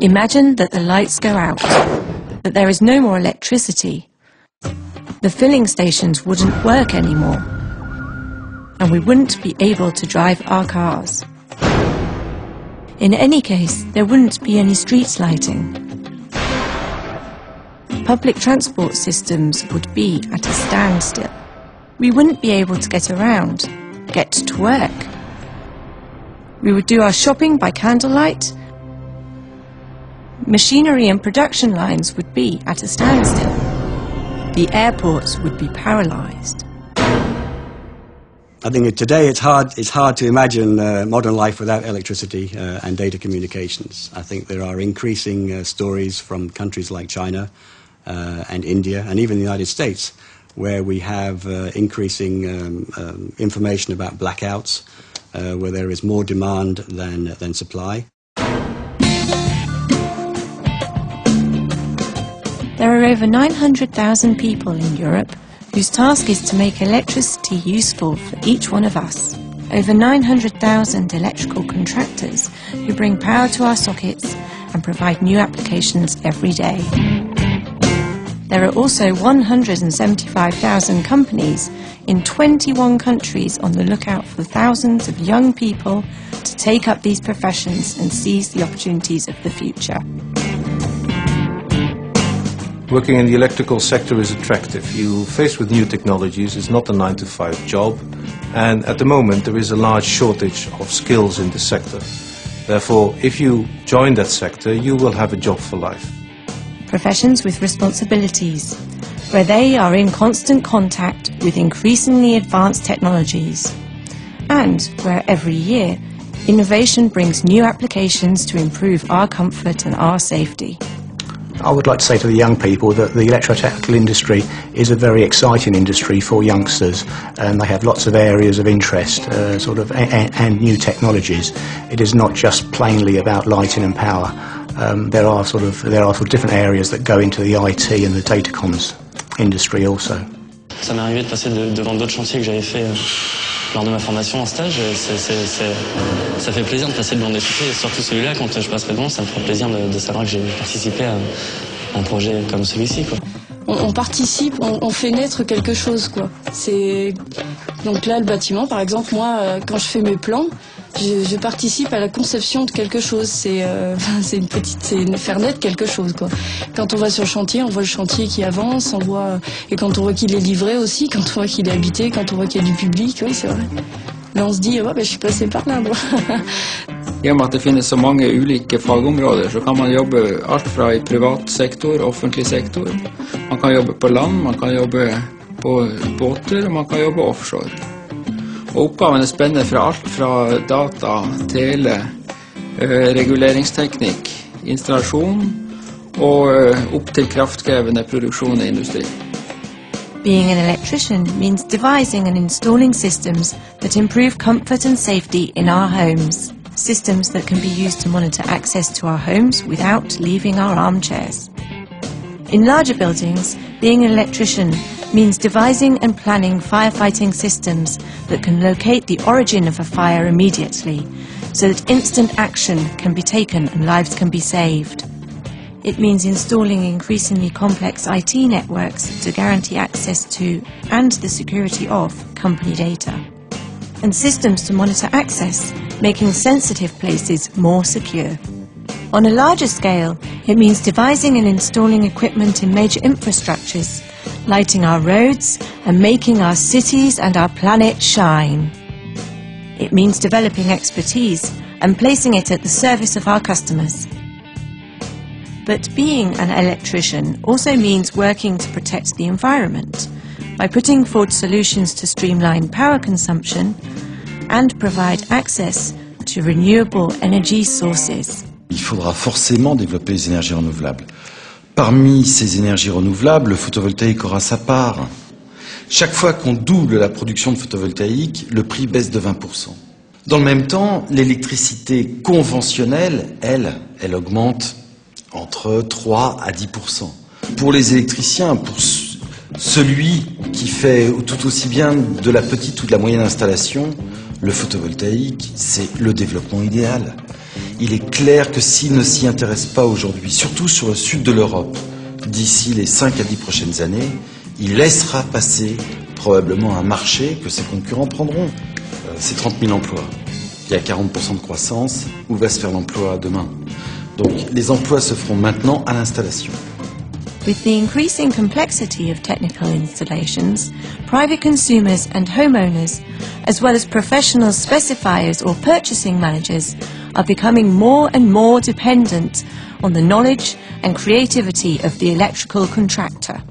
Imagine that the lights go out, that there is no more electricity. The filling stations wouldn't work anymore, and we wouldn't be able to drive our cars. In any case, there wouldn't be any street lighting. Public transport systems would be at a standstill. We wouldn't be able to get around, get to work. We would do our shopping by candlelight. Machinery and production lines would be at a standstill. The airports would be paralyzed. I think today it's hard to imagine modern life without electricity and data communications. I think there are increasing stories from countries like China and India and even the United States where we have increasing information about blackouts, where there is more demand than supply. There are over 900,000 people in Europe whose task is to make electricity useful for each one of us. Over 900,000 electrical contractors who bring power to our sockets and provide new applications every day. There are also 175,000 companies in 21 countries on the lookout for thousands of young people to take up these professions and seize the opportunities of the future. Working in the electrical sector is attractive. You're faced with new technologies. It's not a 9-to-5 job. And at the moment, there is a large shortage of skills in the sector. Therefore, if you join that sector, you will have a job for life. Professions with responsibilities, where they are in constant contact with increasingly advanced technologies, and where every year, innovation brings new applications to improve our comfort and our safety. I would like to say to the young people that the electrotechnical industry is a very exciting industry for youngsters, and they have lots of areas of interest and new technologies. It is not just plainly about lighting and power. There are different areas that go into the IT and the datacomms industry also. Ça m'est arrivé de passer devant d'autres chantiers que j'avais fait lors de ma formation en stage. Ça fait plaisir de passer devant des chantiers, et surtout celui-là, quand je passerai devant, ça me fera plaisir de savoir que j'ai participé à un projet comme celui-ci, quoi. On participe, on fait naître quelque chose, quoi. Donc là, le bâtiment, par exemple, moi, quand je fais mes plans, je participe à la conception de quelque chose. C'est faire naître quelque chose, quoi. Quand on va sur le chantier, on voit le chantier qui avance, et quand on voit qu'il est livré aussi, quand on voit qu'il est habité, quand on voit qu'il y a du public, oui, c'est vrai. Là, on se dit, je suis passé par là, moi. I og med at det finnes så mange ulike fagområder, så kan man jobbe alt fra i privat sektor, offentlig sektor. Man kan jobbe på land, man kan jobbe på båter, og man kan jobbe offshore. Og oppgavene spenner fra alt fra data, tele, reguleringsteknikk, installasjon og opp til kraftkrevende produksjon i industri. Being an electrician means devising and installing systems that improve comfort and safety in our homes. Systems that can be used to monitor access to our homes without leaving our armchairs. In larger buildings, being an electrician means devising and planning firefighting systems that can locate the origin of a fire immediately, so that instant action can be taken and lives can be saved. It means installing increasingly complex IT networks to guarantee access to and the security of company data. And systems to monitor access, making sensitive places more secure. On a larger scale, it means devising and installing equipment in major infrastructures, lighting our roads and making our cities and our planet shine. It means developing expertise and placing it at the service of our customers. But being an electrician also means working to protect the environment by putting forward solutions to streamline power consumption and provide access to renewable energy sources. Il faudra forcément développer les énergies renouvelables. Parmi ces énergies renouvelables, le photovoltaïque aura sa part. Chaque fois qu'on double la production de photovoltaïque, le prix baisse de 20%. Dans le même temps, l'électricité conventionnelle, elle augmente entre 3 à 10%. Pour les électriciens, pour celui qui fait tout aussi bien de la petite ou de la moyenne installation, le photovoltaïque, c'est le développement idéal. Il est clair que s'il ne s'y intéresse pas aujourd'hui, surtout sur le sud de l'Europe, d'ici les 5 à 10 prochaines années, il laissera passer probablement un marché que ses concurrents prendront. C'est 30 000 emplois. Il y a 40% de croissance. Où va se faire l'emploi demain? Donc les emplois se feront maintenant à l'installation. With the increasing complexity of technical installations, private consumers and homeowners, as well as professional specifiers or purchasing managers, are becoming more and more dependent on the knowledge and creativity of the electrical contractor.